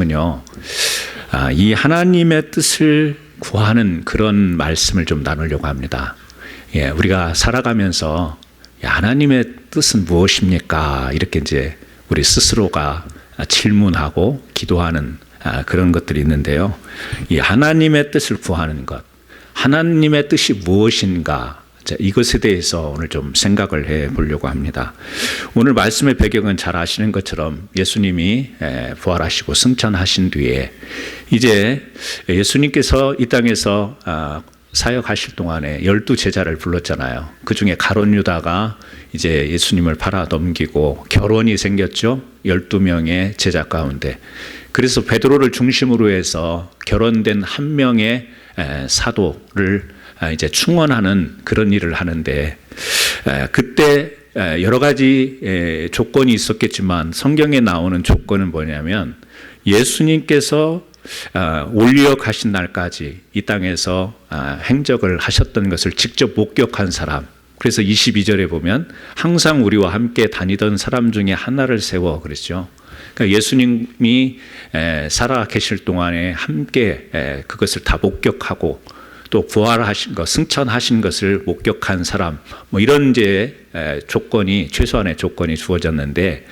은요, 이 하나님의 뜻을 구하는 그런 말씀을 좀 나누려고 합니다. 우리가 살아가면서 하나님의 뜻은 무엇입니까? 이렇게 이제 우리 스스로가 질문하고 기도하는 그런 것들이 있는데요. 이 하나님의 뜻을 구하는 것, 하나님의 뜻이 무엇인가? 이것에 대해서 오늘 좀 생각을 해 보려고 합니다. 오늘 말씀의 배경은 잘 아시는 것처럼 예수님이 부활하시고 승천하신 뒤에 이제 예수님께서 이 땅에서 사역하실 동안에 12제자를 불렀잖아요. 그 중에 가룟 유다가 이제 예수님을 팔아 넘기고 결혼이 생겼죠. 12명의 제자 가운데. 그래서 베드로를 중심으로 해서 결혼된 한 명의 사도를 이제 충원하는 그런 일을 하는데, 그때 여러 가지 조건이 있었겠지만 성경에 나오는 조건은 뭐냐면 예수님께서 올려 가신 날까지 이 땅에서 행적을 하셨던 것을 직접 목격한 사람. 그래서 22절에 보면 항상 우리와 함께 다니던 사람 중에 하나를 세워 그랬죠. 그러니까 예수님이 살아 계실 동안에 함께 그것을 다 목격하고 또 부활하신 것, 승천하신 것을 목격한 사람, 뭐 이런 이제 조건이, 최소한의 조건이 주어졌는데,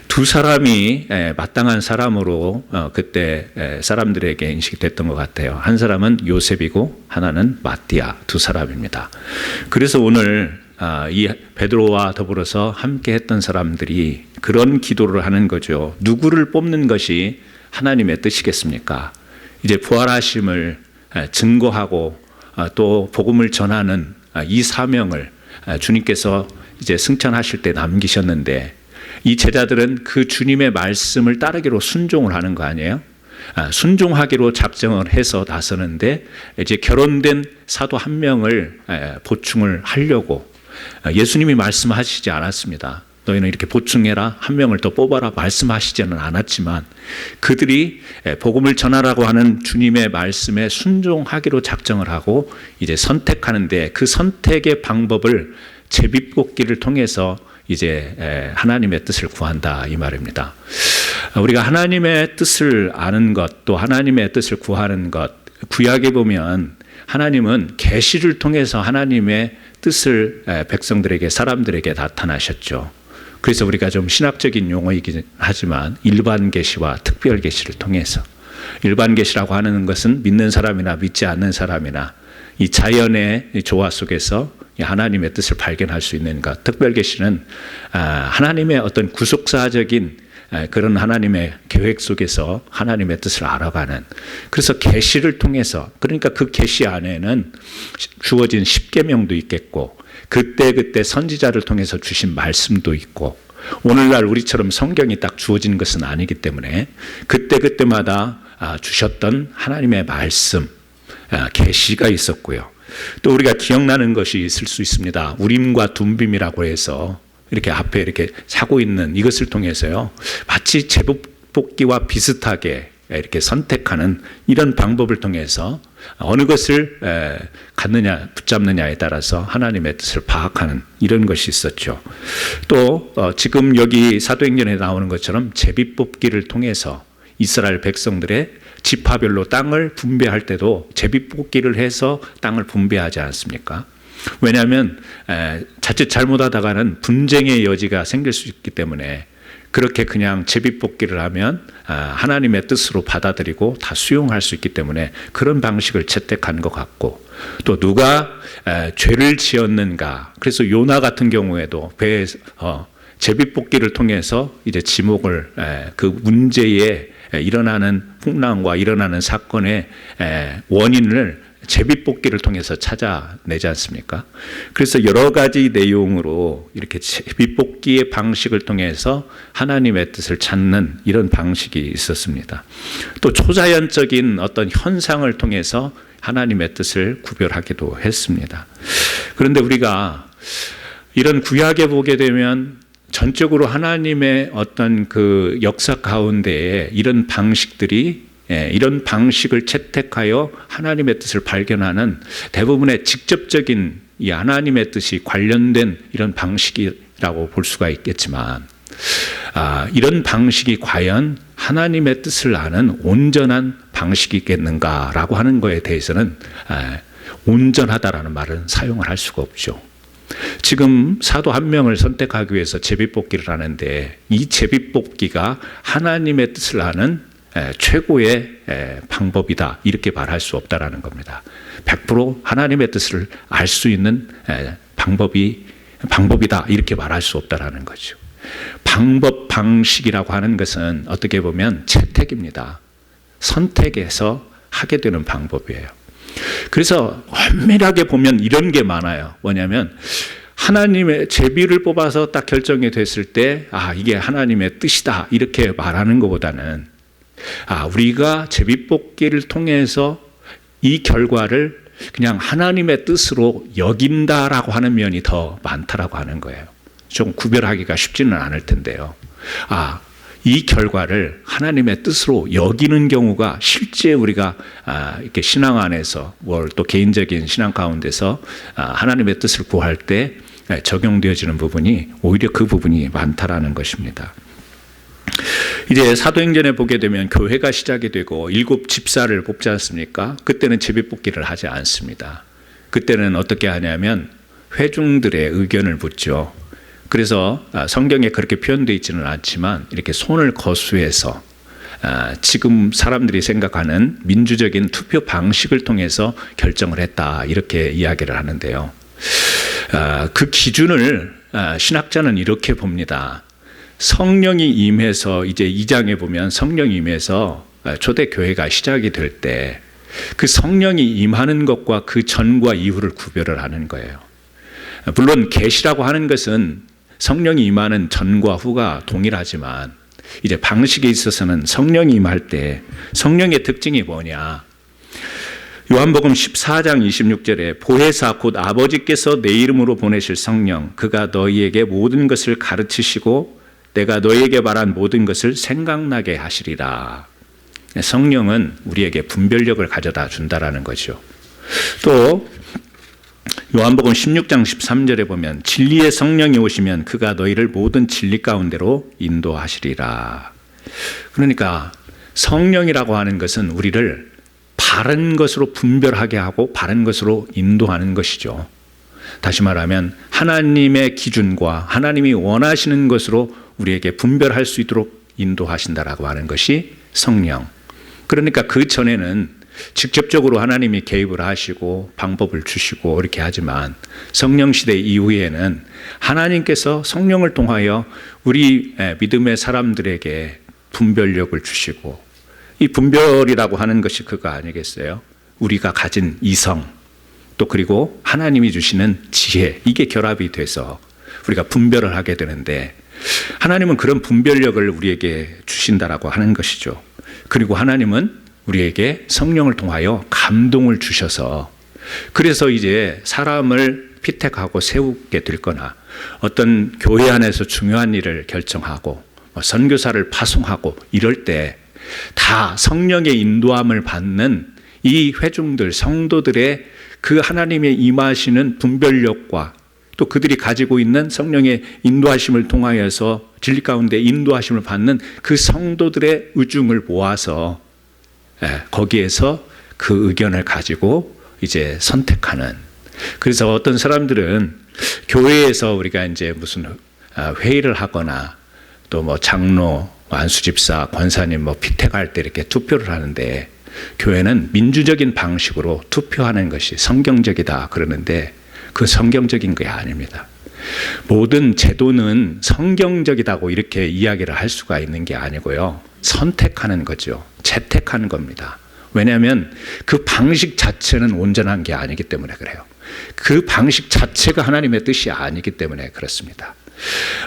두 사람이 마땅한 사람으로 그때 사람들에게 인식이 됐던 것 같아요. 한 사람은 요셉이고 하나는 마띠아, 두 사람입니다. 그래서 오늘 이 베드로와 더불어서 함께 했던 사람들이 그런 기도를 하는 거죠. 누구를 뽑는 것이 하나님의 뜻이겠습니까? 이제 부활하심을 증거하고 또 복음을 전하는 이 사명을 주님께서 이제 승천하실 때 남기셨는데, 이 제자들은 그 주님의 말씀을 따르기로 순종을 하는 거 아니에요? 순종하기로 작정을 해서 나서는데, 이제 결혼된 사도 한 명을 보충을 하려고 예수님이 말씀하시지 않았습니다. 너희는 이렇게 보충해라, 한 명을 더 뽑아라 말씀하시지는 않았지만, 그들이 복음을 전하라고 하는 주님의 말씀에 순종하기로 작정을 하고 이제 선택하는데, 그 선택의 방법을 제비뽑기를 통해서 이제 하나님의 뜻을 구한다, 이 말입니다. 우리가 하나님의 뜻을 아는 것, 또 하나님의 뜻을 구하는 것, 구약에 보면 하나님은 계시를 통해서 하나님의 뜻을 백성들에게, 사람들에게 나타나셨죠. 그래서 우리가 좀 신학적인 용어이긴 하지만 일반 계시와 특별 계시를 통해서, 일반 계시라고 하는 것은 믿는 사람이나 믿지 않는 사람이나 이 자연의 조화 속에서 하나님의 뜻을 발견할 수 있는 것, 특별 계시는 하나님의 어떤 구속사적인 그런 하나님의 계획 속에서 하나님의 뜻을 알아가는, 그래서 계시를 통해서, 그러니까 그 계시 안에는 주어진 십계명도 있겠고 그때 선지자를 통해서 주신 말씀도 있고, 오늘날 우리처럼 성경이 딱 주어진 것은 아니기 때문에 그때마다 주셨던 하나님의 말씀, 계시가 있었고요. 또 우리가 기억나는 것이 있을 수 있습니다. 우림과 둠빔이라고 해서 이렇게 앞에 이렇게 사고 있는 이것을 통해서요, 마치 제비뽑기와 비슷하게 이렇게 선택하는 이런 방법을 통해서 어느 것을 갖느냐 붙잡느냐에 따라서 하나님의 뜻을 파악하는 이런 것이 있었죠. 또 지금 여기 사도행전에 나오는 것처럼 제비뽑기를 통해서 이스라엘 백성들의 지파별로 땅을 분배할 때도 제비뽑기를 해서 땅을 분배하지 않습니까? 왜냐하면 자칫 잘못하다가는 분쟁의 여지가 생길 수 있기 때문에 그렇게 그냥 제비뽑기를 하면 하나님의 뜻으로 받아들이고 다 수용할 수 있기 때문에 그런 방식을 채택한 것 같고, 또 누가 죄를 지었는가, 그래서 요나 같은 경우에도 배에서 제비뽑기를 통해서 이제 지목을, 그 문제에 일어나는 풍랑과 일어나는 사건의 원인을 제비뽑기를 통해서 찾아내지 않습니까? 그래서 여러 가지 내용으로 이렇게 제비뽑기의 방식을 통해서 하나님의 뜻을 찾는 이런 방식이 있었습니다. 또 초자연적인 어떤 현상을 통해서 하나님의 뜻을 구별하기도 했습니다. 그런데 우리가 이런 구약에 보게 되면 전적으로 하나님의 어떤 그 역사 가운데에 이런 방식들이, 이런 방식을 채택하여 하나님의 뜻을 발견하는 대부분의 직접적인 이 하나님의 뜻이 관련된 이런 방식이라고 볼 수가 있겠지만, 이런 방식이 과연 하나님의 뜻을 아는 온전한 방식이겠는가라고 하는 것에 대해서는 온전하다라는 말은 사용을 할 수가 없죠. 지금 사도 한 명을 선택하기 위해서 제비뽑기를 하는데 이 제비뽑기가 하나님의 뜻을 아는 최고의 방법이다 이렇게 말할 수 없다라는 겁니다. 100% 하나님의 뜻을 알 수 있는 방법이다 이렇게 말할 수 없다라는 거죠. 방식이라고 하는 것은 어떻게 보면 채택입니다. 선택해서 하게 되는 방법이에요. 그래서 엄밀하게 보면 이런 게 많아요. 뭐냐면 하나님의 제비를 뽑아서 딱 결정이 됐을 때 이게 하나님의 뜻이다 이렇게 말하는 것보다는 우리가 제비 뽑기를 통해서 이 결과를 그냥 하나님의 뜻으로 여긴다라고 하는 면이 더 많다라고 하는 거예요. 좀 구별하기가 쉽지는 않을 텐데요. 이 결과를 하나님의 뜻으로 여기는 경우가 실제 우리가 이렇게 신앙 안에서 또 개인적인 신앙 가운데서 하나님의 뜻을 구할 때 적용되어지는 부분이 오히려 그 부분이 많다라는 것입니다. 이제 사도행전에 보게 되면 교회가 시작이 되고 7 집사를 뽑지 않습니까? 그때는 제비뽑기를 하지 않습니다. 그때는 어떻게 하냐면 회중들의 의견을 묻죠. 그래서 성경에 그렇게 표현되어 있지는 않지만 이렇게 손을 거수해서 지금 사람들이 생각하는 민주적인 투표 방식을 통해서 결정을 했다 이렇게 이야기를 하는데요. 그 기준을 신학자는 이렇게 봅니다. 성령이 임해서 이제 2장에 보면 성령이 임해서 초대교회가 시작이 될 때 그 성령이 임하는 것과 그 전과 이후를 구별을 하는 거예요. 물론 계시라고 하는 것은 성령이 임하는 전과 후가 동일하지만 이제 방식에 있어서는 성령이 임할 때 성령의 특징이 뭐냐? 요한복음 14장 26절에 보혜사 곧 아버지께서 내 이름으로 보내실 성령 그가 너희에게 모든 것을 가르치시고 내가 너희에게 말한 모든 것을 생각나게 하시리라. 성령은 우리에게 분별력을 가져다 준다라는 거죠. 또 요한복음 16장 13절에 보면 진리의 성령이 오시면 그가 너희를 모든 진리 가운데로 인도하시리라. 그러니까 성령이라고 하는 것은 우리를 바른 것으로 분별하게 하고 바른 것으로 인도하는 것이죠. 다시 말하면 하나님의 기준과 하나님이 원하시는 것으로 우리에게 분별할 수 있도록 인도하신다라고 하는 것이 성령. 그러니까 그 전에는 직접적으로 하나님이 개입을 하시고 방법을 주시고 이렇게 하지만 성령 시대 이후에는 하나님께서 성령을 통하여 우리 믿음의 사람들에게 분별력을 주시고 이 분별이라고 하는 것이 그거 아니겠어요? 우리가 가진 이성 또 그리고 하나님이 주시는 지혜 이게 결합이 돼서 우리가 분별을 하게 되는데 하나님은 그런 분별력을 우리에게 주신다라고 하는 것이죠. 그리고 하나님은 우리에게 성령을 통하여 감동을 주셔서 그래서 이제 사람을 피택하고 세우게 될 거나 어떤 교회 안에서 중요한 일을 결정하고 선교사를 파송하고 이럴 때 다 성령의 인도함을 받는 이 회중들 성도들의 그 하나님의 임하시는 분별력과 또 그들이 가지고 있는 성령의 인도하심을 통하여서 진리 가운데 인도하심을 받는 그 성도들의 의중을 모아서 거기에서 그 의견을 가지고 이제 선택하는. 그래서 어떤 사람들은 교회에서 우리가 이제 무슨 회의를 하거나 또 뭐 장로, 안수집사, 권사님 뭐 피택할 때 이렇게 투표를 하는데 교회는 민주적인 방식으로 투표하는 것이 성경적이다 그러는데 그 성경적인 게 아닙니다. 모든 제도는 성경적이다고 이렇게 이야기를 할 수가 있는 게 아니고요. 선택하는 거죠. 채택하는 겁니다. 왜냐하면 그 방식 자체는 온전한 게 아니기 때문에 그래요. 그 방식 자체가 하나님의 뜻이 아니기 때문에 그렇습니다.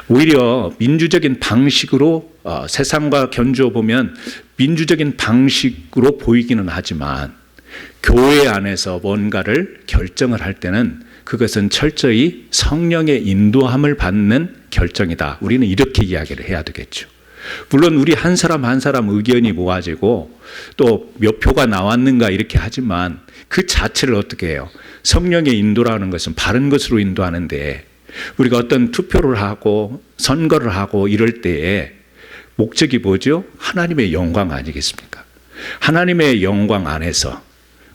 오히려 민주적인 방식으로 세상과 견주어 보면 민주적인 방식으로 보이기는 하지만 교회 안에서 뭔가를 결정을 할 때는 그것은 철저히 성령의 인도함을 받는 결정이다. 우리는 이렇게 이야기를 해야 되겠죠. 물론 우리 한 사람 한 사람 의견이 모아지고 또 몇 표가 나왔는가 이렇게 하지만 그 자체를 어떻게 해요? 성령의 인도라는 것은 바른 것으로 인도하는데 우리가 어떤 투표를 하고 선거를 하고 이럴 때에 목적이 뭐죠? 하나님의 영광 아니겠습니까? 하나님의 영광 안에서,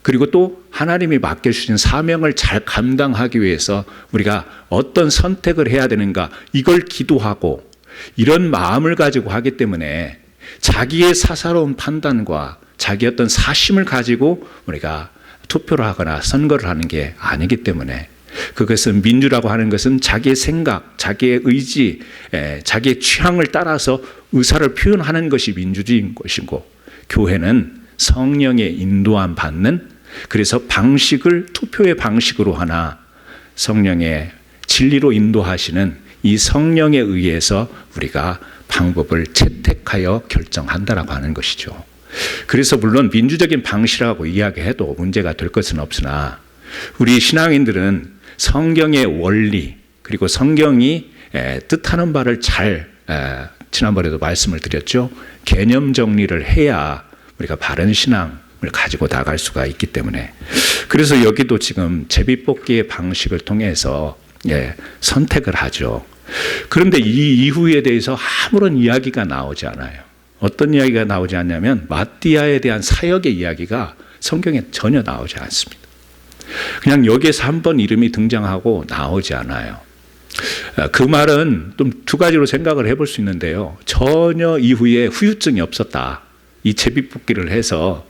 그리고 또 하나님이 맡겨주신 사명을 잘 감당하기 위해서 우리가 어떤 선택을 해야 되는가, 이걸 기도하고 이런 마음을 가지고 하기 때문에 자기의 사사로운 판단과 자기 어떤 사심을 가지고 우리가 투표를 하거나 선거를 하는 게 아니기 때문에, 그것은 민주라고 하는 것은 자기의 생각, 자기의 의지, 자기의 취향을 따라서 의사를 표현하는 것이 민주주의인 것이고, 교회는 성령의 인도함 받는, 그래서 방식을 투표의 방식으로 하나 성령의 진리로 인도하시는 이 성령에 의해서 우리가 방법을 채택하여 결정한다라고 하는 것이죠. 그래서 물론 민주적인 방식이라고 이야기해도 문제가 될 것은 없으나, 우리 신앙인들은 성경의 원리, 그리고 성경이 뜻하는 바를 잘, 지난번에도 말씀을 드렸죠. 개념 정리를 해야 우리가 바른 신앙을 가지고 나갈 수가 있기 때문에, 그래서 여기도 지금 제비뽑기의 방식을 통해서 선택을 하죠. 그런데 이 이후에 대해서 아무런 이야기가 나오지 않아요. 어떤 이야기가 나오지 않냐면 마띠아에 대한 사역의 이야기가 성경에 전혀 나오지 않습니다. 그냥 여기에서 한 번 이름이 등장하고 나오지 않아요. 그 말은 좀 두 가지로 생각을 해볼 수 있는데요. 전혀 이후에 후유증이 없었다. 이 제비뽑기를 해서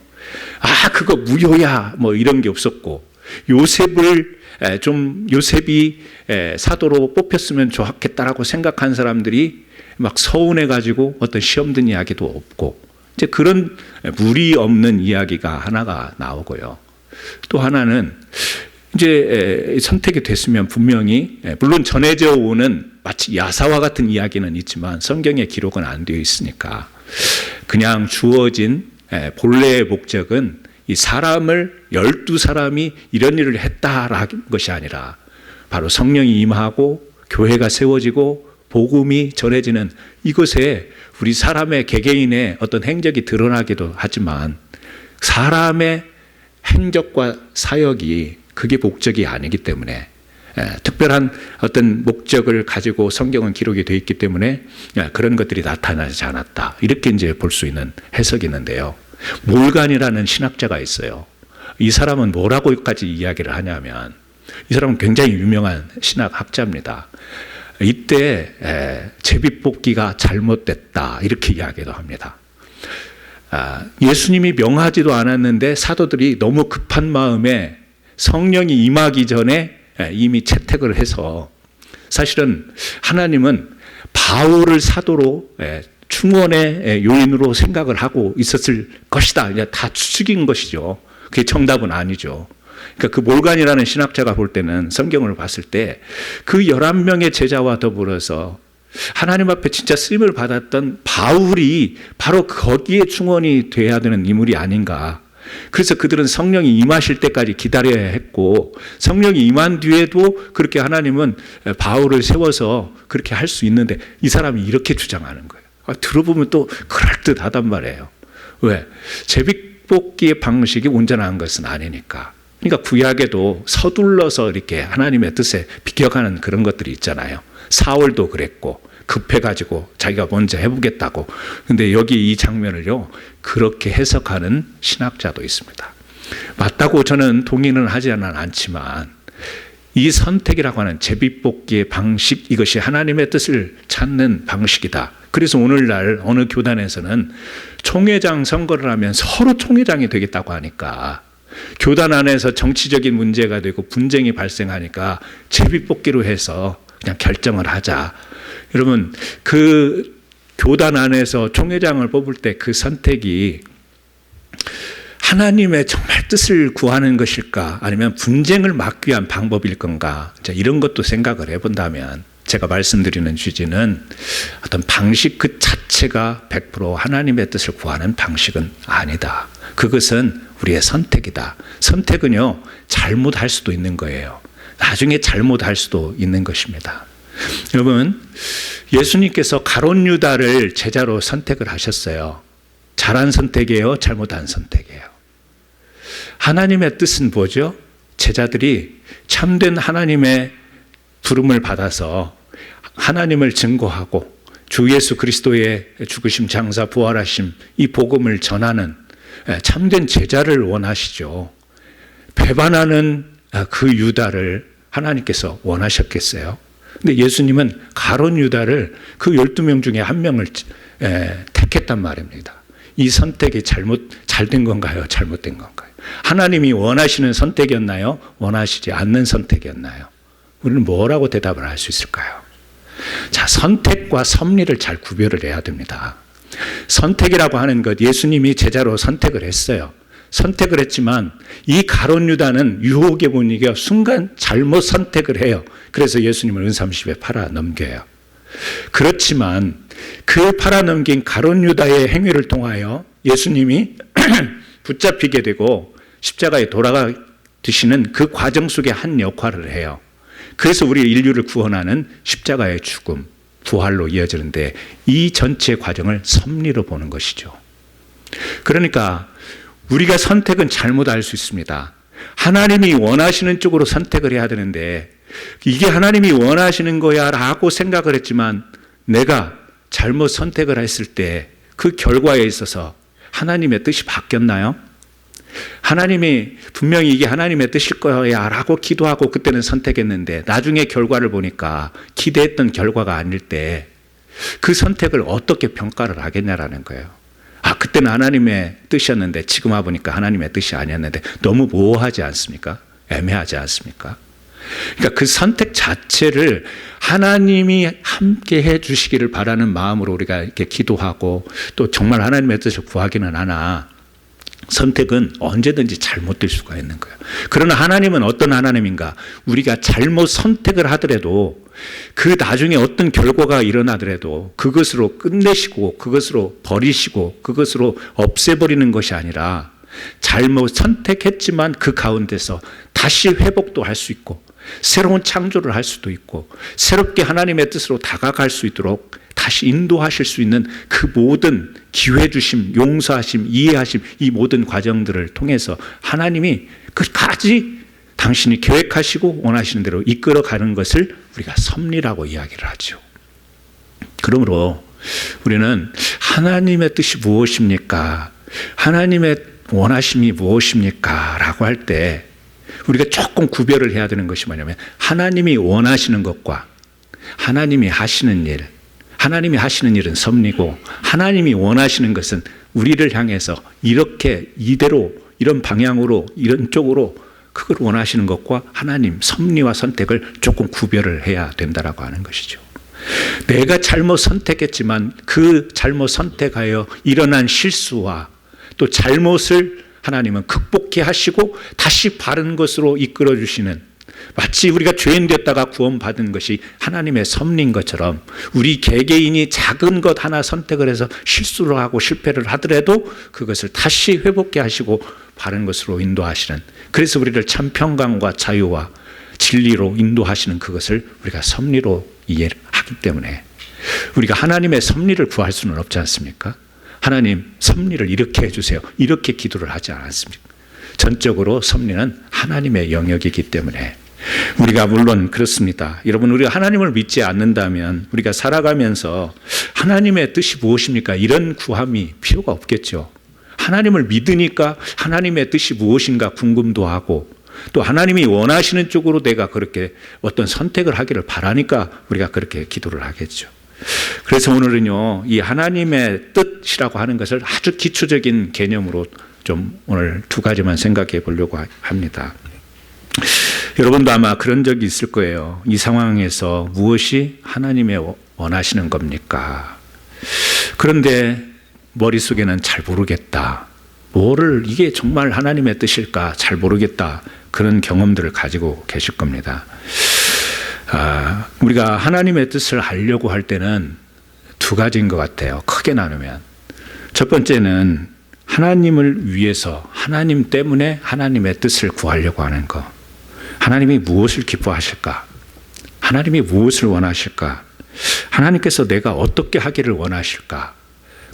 그거 무효야 뭐 이런 게 없었고, 요셉이 사도로 뽑혔으면 좋았겠다라고 생각한 사람들이 막 서운해가지고 어떤 시험 든 이야기도 없고, 이제 그런 무리 없는 이야기가 하나가 나오고요. 또 하나는 이제 선택이 됐으면 분명히, 물론 전해져 오는 마치 야사와 같은 이야기는 있지만 성경에 기록은 안 되어 있으니까, 그냥 주어진 본래의 목적은 이 사람을 12사람이 이런 일을 했다라는 것이 아니라 바로 성령이 임하고 교회가 세워지고 복음이 전해지는 이것에 우리 사람의 개개인의 어떤 행적이 드러나기도 하지만, 사람의 행적과 사역이 그게 목적이 아니기 때문에, 특별한 어떤 목적을 가지고 성경은 기록이 되어 있기 때문에 그런 것들이 나타나지 않았다, 이렇게 이제 볼 수 있는 해석이 있는데요. 몰간이라는 신학자가 있어요. 이 사람은 뭐라고까지 이야기를 하냐면, 이 사람은 굉장히 유명한 신학학자입니다. 이때 제비뽑기가 잘못됐다 이렇게 이야기도 합니다. 예수님이 명하지도 않았는데 사도들이 너무 급한 마음에 성령이 임하기 전에 이미 채택을 해서, 사실은 하나님은 바울을 사도로 충원의 요인으로 생각을 하고 있었을 것이다. 다 추측인 것이죠. 그게 정답은 아니죠. 그러니까 그 몰간이라는 신학자가 볼 때는, 성경을 봤을 때 그 11명의 제자와 더불어서 하나님 앞에 진짜 쓰임을 받았던 바울이 바로 거기에 충원이 돼야 되는 인물이 아닌가. 그래서 그들은 성령이 임하실 때까지 기다려야 했고, 성령이 임한 뒤에도 그렇게 하나님은 바울을 세워서 그렇게 할 수 있는데, 이 사람이 이렇게 주장하는 거예요. 들어보면 또 그럴듯하단 말이에요. 왜? 제비뽑기의 방식이 온전한 것은 아니니까. 그러니까 구약에도 서둘러서 이렇게 하나님의 뜻에 비껴가는 그런 것들이 있잖아요. 사울도 그랬고, 급해가지고 자기가 먼저 해보겠다고. 근데 여기 이 장면을요, 그렇게 해석하는 신학자도 있습니다. 맞다고 저는 동의는 하지는 않지만, 이 선택이라고 하는 제비뽑기의 방식, 이것이 하나님의 뜻을 찾는 방식이다. 그래서 오늘날 어느 교단에서는 총회장 선거를 하면 서로 총회장이 되겠다고 하니까, 교단 안에서 정치적인 문제가 되고 분쟁이 발생하니까 제비뽑기로 해서 그냥 결정을 하자. 여러분, 그 교단 안에서 총회장을 뽑을 때 그 선택이 하나님의 정말 뜻을 구하는 것일까, 아니면 분쟁을 막기 위한 방법일 건가, 이런 것도 생각을 해본다면, 제가 말씀드리는 취지는 어떤 방식 그 자체가 100% 하나님의 뜻을 구하는 방식은 아니다. 그것은 우리의 선택이다. 선택은요, 잘못할 수도 있는 거예요. 나중에 잘못할 수도 있는 것입니다. 여러분, 예수님께서 가룟 유다를 제자로 선택을 하셨어요. 잘한 선택이에요? 잘못한 선택이에요? 하나님의 뜻은 뭐죠? 제자들이 참된 하나님의 부름을 받아서 하나님을 증거하고 주 예수 그리스도의 죽으심 장사 부활하심 이 복음을 전하는 참된 제자를 원하시죠. 배반하는 그 유다를 하나님께서 원하셨겠어요? 근데 예수님은 가룟 유다를 그 12명 중에 한 명을 택했단 말입니다. 이 선택이 잘된 건가요? 잘못된 건가요? 하나님이 원하시는 선택이었나요? 원하시지 않는 선택이었나요? 우리는 뭐라고 대답을 할 수 있을까요? 자, 선택과 섭리를 잘 구별을 해야 됩니다. 선택이라고 하는 것, 예수님이 제자로 선택을 했어요. 선택을 했지만 이 가룟 유다는 유혹에 못 이겨 순간 잘못 선택을 해요. 그래서 예수님을 은삼십에 팔아 넘겨요. 그렇지만 그 팔아 넘긴 가룟 유다의 행위를 통하여 예수님이 붙잡히게 되고 십자가에 돌아가시는 그 과정 속에 한 역할을 해요. 그래서 우리 인류를 구원하는 십자가의 죽음, 부활로 이어지는데 이 전체 과정을 섭리로 보는 것이죠. 그러니까 우리가 선택은 잘못할 수 있습니다. 하나님이 원하시는 쪽으로 선택을 해야 되는데 이게 하나님이 원하시는 거야 라고 생각을 했지만 내가 잘못 선택을 했을 때 그 결과에 있어서 하나님의 뜻이 바뀌었나요? 하나님이 분명히 이게 하나님의 뜻일 거야 라고 기도하고 그때는 선택했는데 나중에 결과를 보니까 기대했던 결과가 아닐 때 그 선택을 어떻게 평가를 하겠냐라는 거예요. 그때는 하나님의 뜻이었는데 지금 와보니까 하나님의 뜻이 아니었는데 너무 모호하지 않습니까? 애매하지 않습니까? 그러니까 그 선택 자체를 하나님이 함께 해 주시기를 바라는 마음으로 우리가 이렇게 기도하고 또 정말 하나님의 뜻을 구하기는 하나 선택은 언제든지 잘못될 수가 있는 거예요. 그러나 하나님은 어떤 하나님인가? 우리가 잘못 선택을 하더라도 그 나중에 어떤 결과가 일어나더라도 그것으로 끝내시고 그것으로 버리시고 그것으로 없애버리는 것이 아니라 잘못 선택했지만 그 가운데서 다시 회복도 할 수 있고 새로운 창조를 할 수도 있고 새롭게 하나님의 뜻으로 다가갈 수 있도록 다시 인도하실 수 있는 그 모든 기회 주심, 용서하심, 이해하심 이 모든 과정들을 통해서 하나님이 끝까지 당신이 계획하시고 원하시는 대로 이끌어가는 것을 우리가 섭리라고 이야기를 하죠. 그러므로 우리는 하나님의 뜻이 무엇입니까? 하나님의 원하심이 무엇입니까? 라고 할 때 우리가 조금 구별을 해야 되는 것이 뭐냐면 하나님이 원하시는 것과 하나님이 하시는 일, 하나님이 하시는 일은 섭리고 하나님이 원하시는 것은 우리를 향해서 이렇게 이대로 이런 방향으로 이런 쪽으로 그걸 원하시는 것과 하나님 섭리와 선택을 조금 구별을 해야 된다라고 하는 것이죠. 내가 잘못 선택했지만 그 잘못 선택하여 일어난 실수와 또 잘못을 하나님은 극복해 하시고 다시 바른 것으로 이끌어 주시는 마치 우리가 죄인 됐다가 구원받은 것이 하나님의 섭리인 것처럼 우리 개개인이 작은 것 하나 선택을 해서 실수를 하고 실패를 하더라도 그것을 다시 회복해 하시고 바른 것으로 인도하시는 그래서 우리를 참 평강과 자유와 진리로 인도하시는 그것을 우리가 섭리로 이해하기 때문에 우리가 하나님의 섭리를 구할 수는 없지 않습니까? 하나님 섭리를 이렇게 해주세요. 이렇게 기도를 하지 않았습니까? 전적으로 섭리는 하나님의 영역이기 때문에 우리가 물론 그렇습니다. 여러분 우리가 하나님을 믿지 않는다면 우리가 살아가면서 하나님의 뜻이 무엇입니까? 이런 구함이 필요가 없겠죠. 하나님을 믿으니까 하나님의 뜻이 무엇인가 궁금도 하고 또 하나님이 원하시는 쪽으로 내가 그렇게 어떤 선택을 하기를 바라니까 우리가 그렇게 기도를 하겠죠. 그래서 오늘은요, 이 하나님의 뜻이라고 하는 것을 아주 기초적인 개념으로 좀 오늘 두 가지만 생각해 보려고 합니다. 여러분도 아마 그런 적이 있을 거예요. 이 상황에서 무엇이 하나님의 원하시는 겁니까? 그런데 머릿속에는 잘 모르겠다. 이게 정말 하나님의 뜻일까? 잘 모르겠다. 그런 경험들을 가지고 계실 겁니다. 우리가 하나님의 뜻을 알려고 할 때는 두 가지인 것 같아요. 크게 나누면. 첫 번째는 하나님을 위해서 하나님 때문에 하나님의 뜻을 구하려고 하는 것. 하나님이 무엇을 기뻐하실까? 하나님이 무엇을 원하실까? 하나님께서 내가 어떻게 하기를 원하실까?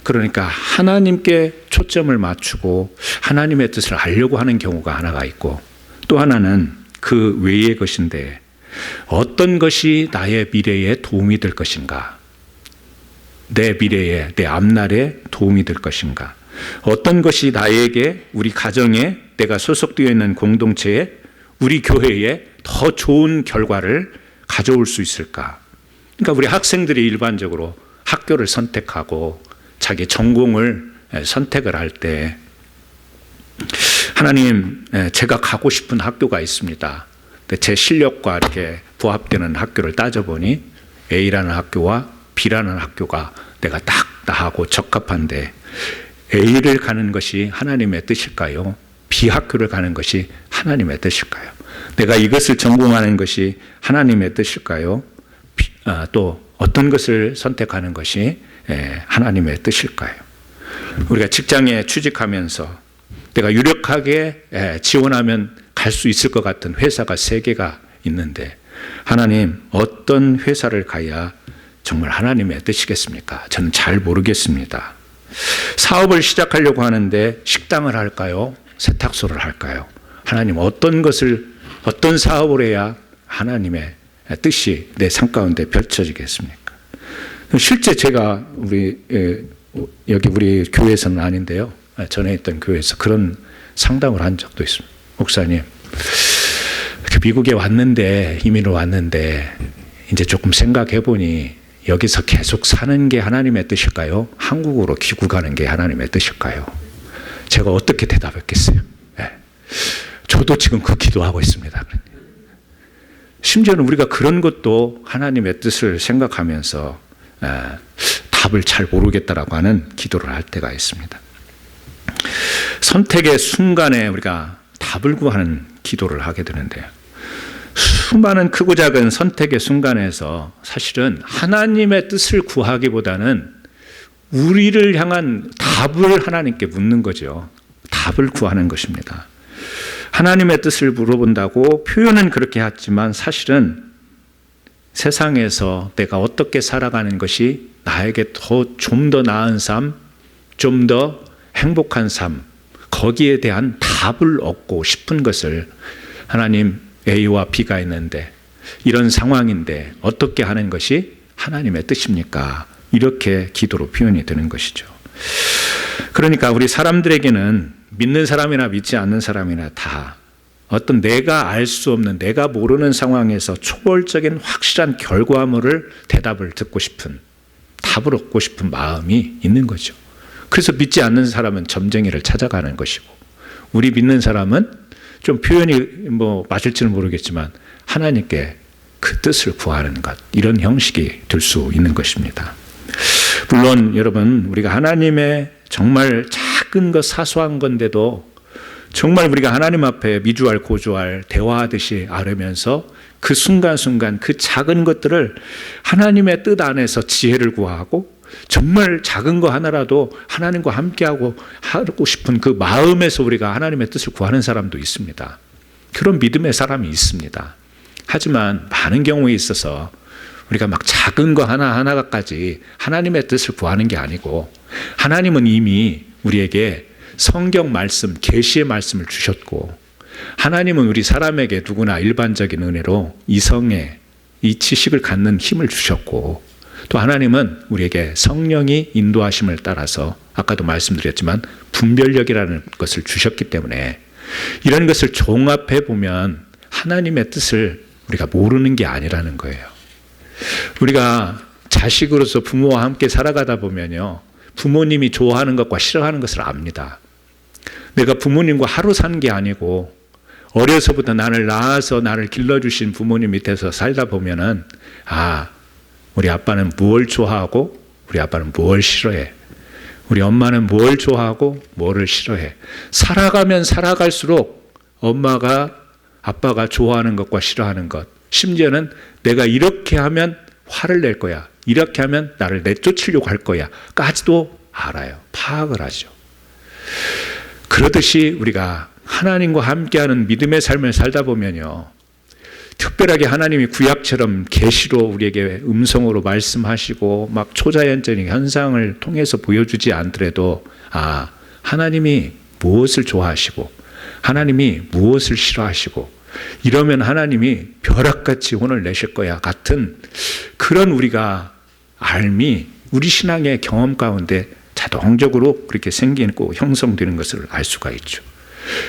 그러니까 하나님께 초점을 맞추고 하나님의 뜻을 알려고 하는 경우가 하나가 있고 또 하나는 그 외의 것인데 어떤 것이 나의 미래에 도움이 될 것인가? 내 미래에, 내 앞날에 도움이 될 것인가? 어떤 것이 나에게, 우리 가정에, 내가 소속되어 있는 공동체에, 우리 교회에 더 좋은 결과를 가져올 수 있을까? 그러니까 우리 학생들이 일반적으로 학교를 선택하고 자기 전공을 선택을 할 때, 하나님, 제가 가고 싶은 학교가 있습니다. 제 실력과 이렇게 부합되는 학교를 따져보니 A라는 학교와 B라는 학교가 내가 딱 나하고 적합한데, A를 가는 것이 하나님의 뜻일까요? B 학교를 가는 것이 하나님의 뜻일까요? 내가 이것을 전공하는 것이 하나님의 뜻일까요? 또 어떤 것을 선택하는 것이 하나님의 뜻일까요? 우리가 직장에 취직하면서 내가 유력하게 지원하면 갈 수 있을 것 같은 회사가 3개가 있는데, 하나님, 어떤 회사를 가야 정말 하나님의 뜻이겠습니까? 저는 잘 모르겠습니다. 사업을 시작하려고 하는데 식당을 할까요? 세탁소를 할까요? 하나님, 어떤 사업을 해야 하나님의 뜻이 내 삶 가운데 펼쳐지겠습니까? 실제 제가 여기 우리 교회에서는 아닌데요, 전에 있던 교회에서 그런 상담을 한 적도 있습니다. 목사님, 미국에 왔는데, 이민을 왔는데 이제 조금 생각해 보니 여기서 계속 사는 게 하나님의 뜻일까요? 한국으로 귀국하는 게 하나님의 뜻일까요? 제가 어떻게 대답했겠어요? 저도 지금 그 기도하고 있습니다. 심지어는 우리가 그런 것도 하나님의 뜻을 생각하면서 답을 잘 모르겠다라고 하는 기도를 할 때가 있습니다. 선택의 순간에 우리가 답을 구하는 기도를 하게 되는데요, 수많은 크고 작은 선택의 순간에서 사실은 하나님의 뜻을 구하기보다는 우리를 향한 답을 하나님께 묻는 거죠. 답을 구하는 것입니다. 하나님의 뜻을 물어본다고 표현은 그렇게 하지만 사실은 세상에서 내가 어떻게 살아가는 것이 나에게 좀 더 나은 삶, 좀 더 행복한 삶, 거기에 대한 답을 얻고 싶은 것을, 하나님, A와 B가 있는데 이런 상황인데 어떻게 하는 것이 하나님의 뜻입니까? 이렇게 기도로 표현이 되는 것이죠. 그러니까 우리 사람들에게는 믿는 사람이나 믿지 않는 사람이나 다 어떤 내가 알 수 없는, 내가 모르는 상황에서 초월적인 확실한 결과물을, 대답을 듣고 싶은, 답을 얻고 싶은 마음이 있는 거죠. 그래서 믿지 않는 사람은 점쟁이를 찾아가는 것이고, 우리 믿는 사람은 좀 표현이 맞을지는 모르겠지만 하나님께 그 뜻을 구하는 것, 이런 형식이 될 수 있는 것입니다. 물론 여러분, 우리가 하나님의 정말 작은 것, 사소한 건데도 정말 우리가 하나님 앞에 미주알 고주알 대화하듯이 아뢰면서 그 순간순간 그 작은 것들을 하나님의 뜻 안에서 지혜를 구하고, 정말 작은 거 하나라도 하나님과 함께하고 하고 싶은 그 마음에서 우리가 하나님의 뜻을 구하는 사람도 있습니다. 그런 믿음의 사람이 있습니다. 하지만 많은 경우에 있어서 우리가 막 작은 거 하나하나까지 하나님의 뜻을 구하는 게 아니고, 하나님은 이미 우리에게 성경 말씀, 계시의 말씀을 주셨고, 하나님은 우리 사람에게 누구나 일반적인 은혜로 이성의 이 지식을 갖는 힘을 주셨고, 또 하나님은 우리에게 성령이 인도하심을 따라서 아까도 말씀드렸지만 분별력이라는 것을 주셨기 때문에, 이런 것을 종합해 보면 하나님의 뜻을 우리가 모르는 게 아니라는 거예요. 우리가 자식으로서 부모와 함께 살아가다 보면요, 부모님이 좋아하는 것과 싫어하는 것을 압니다. 내가 부모님과 하루 산 게 아니고 어려서부터 나를 낳아서 나를 길러주신 부모님 밑에서 살다 보면은, 우리 아빠는 무엇을 좋아하고 우리 아빠는 무엇을 싫어해, 우리 엄마는 뭘 좋아하고 뭐를 싫어해. 살아가면 살아갈수록 엄마가, 아빠가 좋아하는 것과 싫어하는 것, 심지어는 내가 이렇게 하면 화를 낼 거야, 이렇게 하면 나를 내쫓으려고 할 거야 까지도 알아요. 파악을 하죠. 그러듯이 우리가 하나님과 함께하는 믿음의 삶을 살다 보면요, 특별하게 하나님이 구약처럼 계시로 우리에게 음성으로 말씀하시고 막 초자연적인 현상을 통해서 보여주지 않더라도, 하나님이 무엇을 좋아하시고 하나님이 무엇을 싫어하시고 이러면 하나님이 벼락같이 혼을 내실 거야 같은 그런 우리가 알미 우리 신앙의 경험 가운데 자동적으로 그렇게 생기고 형성되는 것을 알 수가 있죠.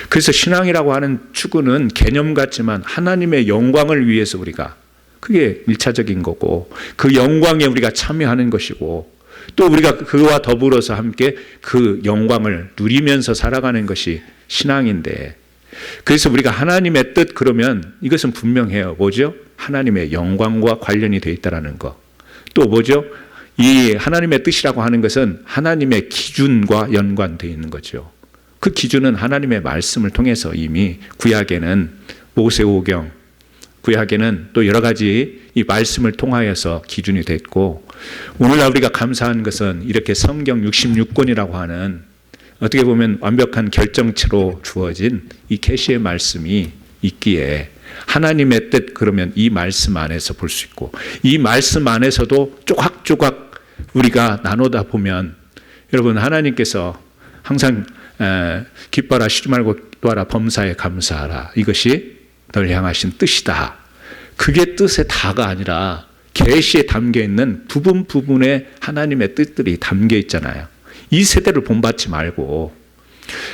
그래서 신앙이라고 하는 추구는 개념 같지만 하나님의 영광을 위해서 우리가 그게 1차적인 거고 그 영광에 우리가 참여하는 것이고 또 우리가 그와 더불어서 함께 그 영광을 누리면서 살아가는 것이 신앙인데 그래서 우리가 하나님의 뜻 그러면 이것은 분명해요. 뭐죠? 하나님의 영광과 관련이 되어 있다는 거. 또 뭐죠? 이 하나님의 뜻이라고 하는 것은 하나님의 기준과 연관되어 있는 거죠. 그 기준은 하나님의 말씀을 통해서 이미 구약에는 모세오경, 구약에는 또 여러 가지 이 말씀을 통하여서 기준이 됐고 오늘날 우리가 감사한 것은 이렇게 성경 66권이라고 하는 어떻게 보면 완벽한 결정체로 주어진 이 계시의 말씀이 있기에 하나님의 뜻 그러면 이 말씀 안에서 볼 수 있고 이 말씀 안에서도 조각조각 우리가 나누다 보면 여러분 하나님께서 항상 기뻐라 쉬지 말고 기도하라 범사에 감사하라 이것이 널 향하신 뜻이다. 그게 뜻의 다가 아니라 계시에 담겨 있는 부분 부분에 하나님의 뜻들이 담겨 있잖아요. 이 세대를 본받지 말고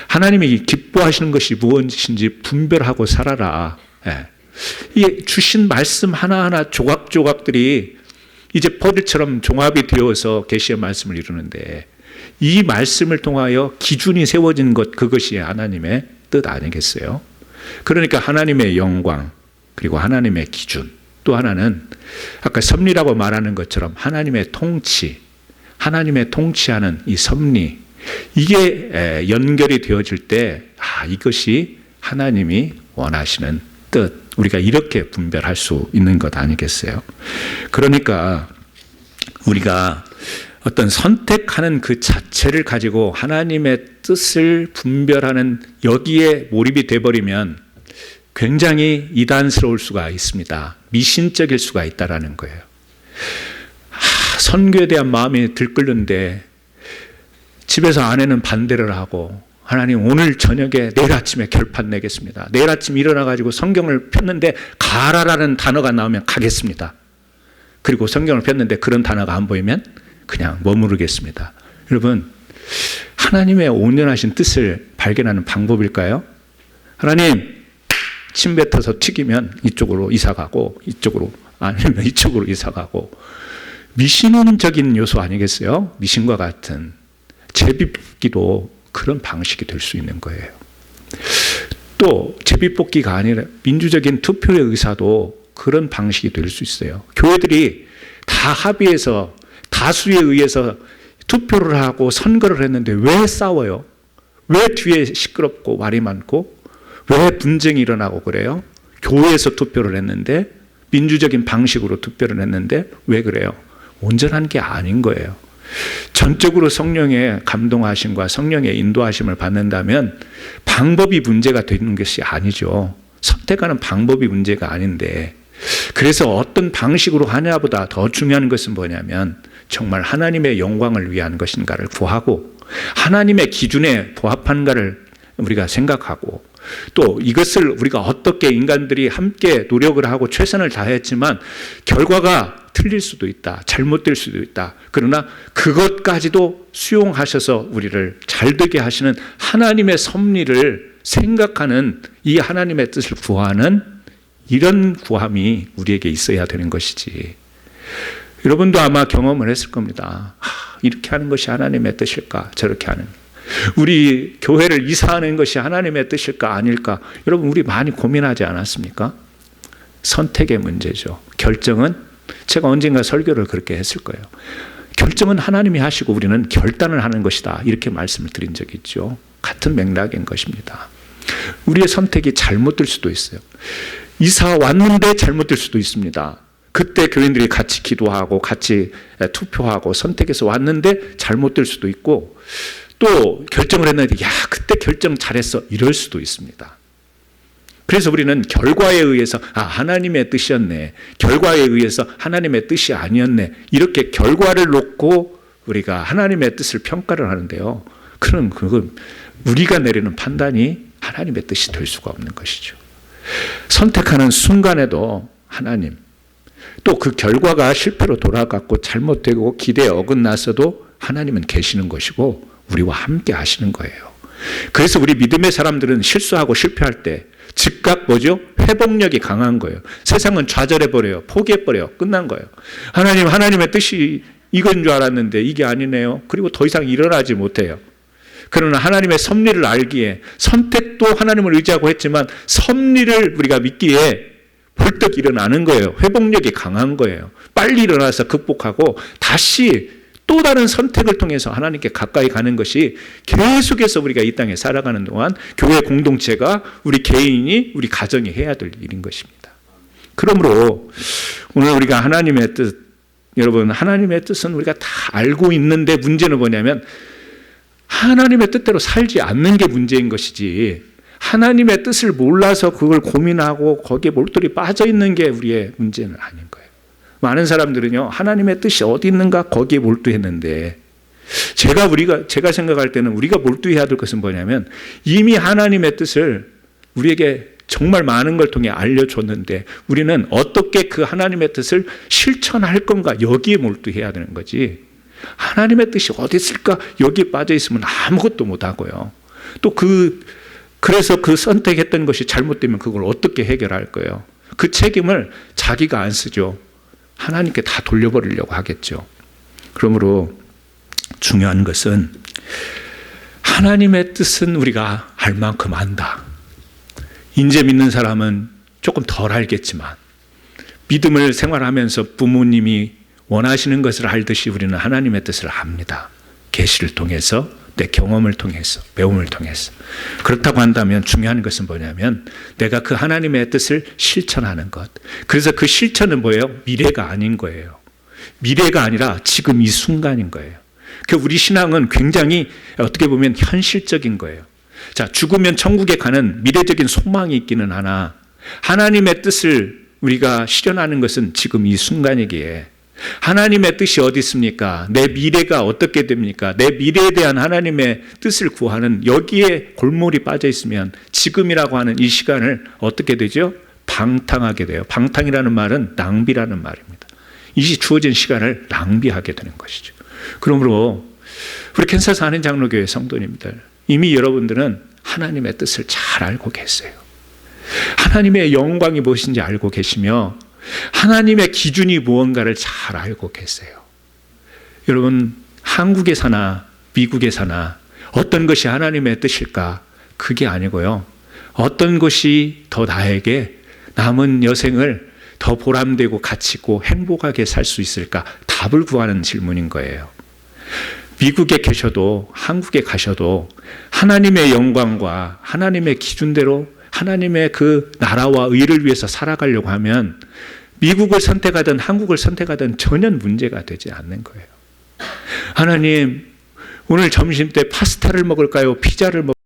하나님이 기뻐하시는 것이 무엇인지 분별하고 살아라. 이 주신 말씀 하나하나 조각조각들이 이제 퍼즐처럼 종합이 되어서 계시의 말씀을 이루는데 이 말씀을 통하여 기준이 세워진 것 그것이 하나님의 뜻 아니겠어요? 그러니까 하나님의 영광 그리고 하나님의 기준 또 하나는 아까 섭리라고 말하는 것처럼 하나님의 통치 하나님의 통치하는 이 섭리 이게 연결이 되어질 때 이것이 하나님이 원하시는 뜻 우리가 이렇게 분별할 수 있는 것 아니겠어요? 그러니까 우리가 어떤 선택하는 그 자체를 가지고 하나님의 뜻을 분별하는 여기에 몰입이 돼버리면 굉장히 이단스러울 수가 있습니다. 미신적일 수가 있다라는 거예요. 선교에 대한 마음이 들끓는데 집에서 아내는 반대를 하고 하나님 오늘 저녁에 내일 아침에 결판 내겠습니다. 내일 아침 일어나가지고 성경을 폈는데 가라라는 단어가 나오면 가겠습니다. 그리고 성경을 폈는데 그런 단어가 안 보이면 그냥 머무르겠습니다. 여러분 하나님의 온전하신 뜻을 발견하는 방법일까요? 하나님 침 뱉어서 튀기면 이쪽으로 이사가고 이쪽으로 아니면 이쪽으로 이사가고 미신적인 요소 아니겠어요? 미신과 같은 제비뽑기도 그런 방식이 될 수 있는 거예요. 또 제비뽑기가 아니라 민주적인 투표의 의사도 그런 방식이 될 수 있어요. 교회들이 다 합의해서 다수에 의해서 투표를 하고 선거를 했는데 왜 싸워요? 왜 뒤에 시끄럽고 말이 많고 왜 분쟁이 일어나고 그래요? 교회에서 투표를 했는데 민주적인 방식으로 투표를 했는데 왜 그래요? 온전한 게 아닌 거예요. 전적으로 성령의 감동하심과 성령의 인도하심을 받는다면 방법이 문제가 되는 것이 아니죠. 선택하는 방법이 문제가 아닌데 그래서 어떤 방식으로 하냐보다 더 중요한 것은 뭐냐면 정말 하나님의 영광을 위한 것인가를 구하고 하나님의 기준에 부합한가를 우리가 생각하고 또 이것을 우리가 어떻게 인간들이 함께 노력을 하고 최선을 다했지만 결과가 틀릴 수도 있다. 잘못될 수도 있다. 그러나 그것까지도 수용하셔서 우리를 잘되게 하시는 하나님의 섭리를 생각하는 이 하나님의 뜻을 구하는 이런 구함이 우리에게 있어야 되는 것이지. 여러분도 아마 경험을 했을 겁니다. 이렇게 하는 것이 하나님의 뜻일까? 저렇게 하는 우리 교회를 이사하는 것이 하나님의 뜻일까 아닐까? 여러분 우리 많이 고민하지 않았습니까? 선택의 문제죠. 결정은 제가 언젠가 설교를 그렇게 했을 거예요. 결정은 하나님이 하시고 우리는 결단을 하는 것이다. 이렇게 말씀을 드린 적이 있죠. 같은 맥락인 것입니다. 우리의 선택이 잘못될 수도 있어요. 이사 왔는데 잘못될 수도 있습니다. 그때 교인들이 같이 기도하고 같이 투표하고 선택해서 왔는데 잘못될 수도 있고 또 결정을 했는데 그때 결정 잘했어 이럴 수도 있습니다. 그래서 우리는 결과에 의해서 하나님의 뜻이었네, 결과에 의해서 하나님의 뜻이 아니었네, 이렇게 결과를 놓고 우리가 하나님의 뜻을 평가를 하는데요, 그럼 그건 우리가 내리는 판단이 하나님의 뜻이 될 수가 없는 것이죠. 선택하는 순간에도 하나님, 또 그 결과가 실패로 돌아갔고 잘못되고 기대에 어긋났어도 하나님은 계시는 것이고 우리와 함께 하시는 거예요. 그래서 우리 믿음의 사람들은 실수하고 실패할 때 즉각 뭐죠? 회복력이 강한 거예요. 세상은 좌절해버려요. 포기해버려요. 끝난 거예요. 하나님의 뜻이 이건 줄 알았는데 이게 아니네요. 그리고 더 이상 일어나지 못해요. 그러나 하나님의 섭리를 알기에, 선택도 하나님을 의지하고 했지만 섭리를 우리가 믿기에 벌떡 일어나는 거예요. 회복력이 강한 거예요. 빨리 일어나서 극복하고 다시 또 다른 선택을 통해서 하나님께 가까이 가는 것이 계속해서 우리가 이 땅에 살아가는 동안 교회 공동체가, 우리 개인이, 우리 가정이 해야 될 일인 것입니다. 그러므로 오늘 우리가 하나님의 뜻, 여러분, 하나님의 뜻은 우리가 다 알고 있는데 문제는 뭐냐면 하나님의 뜻대로 살지 않는 게 문제인 것이지, 하나님의 뜻을 몰라서 그걸 고민하고 거기에 몰두히 빠져 있는 게 우리의 문제는 아닌 거예요. 많은 사람들은요, 하나님의 뜻이 어디 있는가 거기에 몰두했는데, 제가 생각할 때는 우리가 몰두해야 될 것은 뭐냐면, 이미 하나님의 뜻을 우리에게 정말 많은 걸 통해 알려줬는데 우리는 어떻게 그 하나님의 뜻을 실천할 건가, 여기에 몰두해야 되는 거지, 하나님의 뜻이 어디 있을까 여기에 빠져 있으면 아무것도 못 하고요. 또 그래서 그 선택했던 것이 잘못되면 그걸 어떻게 해결할 거예요? 그 책임을 자기가 안 쓰죠. 하나님께 다 돌려버리려고 하겠죠. 그러므로 중요한 것은 하나님의 뜻은 우리가 알 만큼 안다. 인제 믿는 사람은 조금 덜 알겠지만, 믿음을 생활하면서 부모님이 원하시는 것을 알듯이 우리는 하나님의 뜻을 압니다. 계시를 통해서, 내 경험을 통해서, 배움을 통해서. 그렇다고 한다면 중요한 것은 뭐냐면 내가 그 하나님의 뜻을 실천하는 것. 그래서 그 실천은 뭐예요? 미래가 아닌 거예요. 미래가 아니라 지금 이 순간인 거예요. 우리 신앙은 굉장히 어떻게 보면 현실적인 거예요. 자, 죽으면 천국에 가는 미래적인 소망이 있기는 하나, 하나님의 뜻을 우리가 실현하는 것은 지금 이 순간이기에, 하나님의 뜻이 어디 있습니까? 내 미래가 어떻게 됩니까? 내 미래에 대한 하나님의 뜻을 구하는, 여기에 골몰이 빠져 있으면 지금이라고 하는 이 시간을 어떻게 되죠? 방탕하게 돼요. 방탕이라는 말은 낭비라는 말입니다. 이 주어진 시간을 낭비하게 되는 것이죠. 그러므로 우리 캔사스 한인장로교회 성도님들, 이미 여러분들은 하나님의 뜻을 잘 알고 계세요. 하나님의 영광이 무엇인지 알고 계시며 하나님의 기준이 무언가를 잘 알고 계세요. 여러분, 한국에 사나 미국에 사나 어떤 것이 하나님의 뜻일까? 그게 아니고요, 어떤 것이 더 나에게 남은 여생을 더 보람되고 가치있고 행복하게 살 수 있을까? 답을 구하는 질문인 거예요. 미국에 계셔도 한국에 가셔도 하나님의 영광과 하나님의 기준대로 하나님의 그 나라와 의를 위해서 살아가려고 하면 미국을 선택하든 한국을 선택하든 전혀 문제가 되지 않는 거예요. 하나님, 오늘 점심 때 파스타를 먹을까요? 피자를 먹을까요?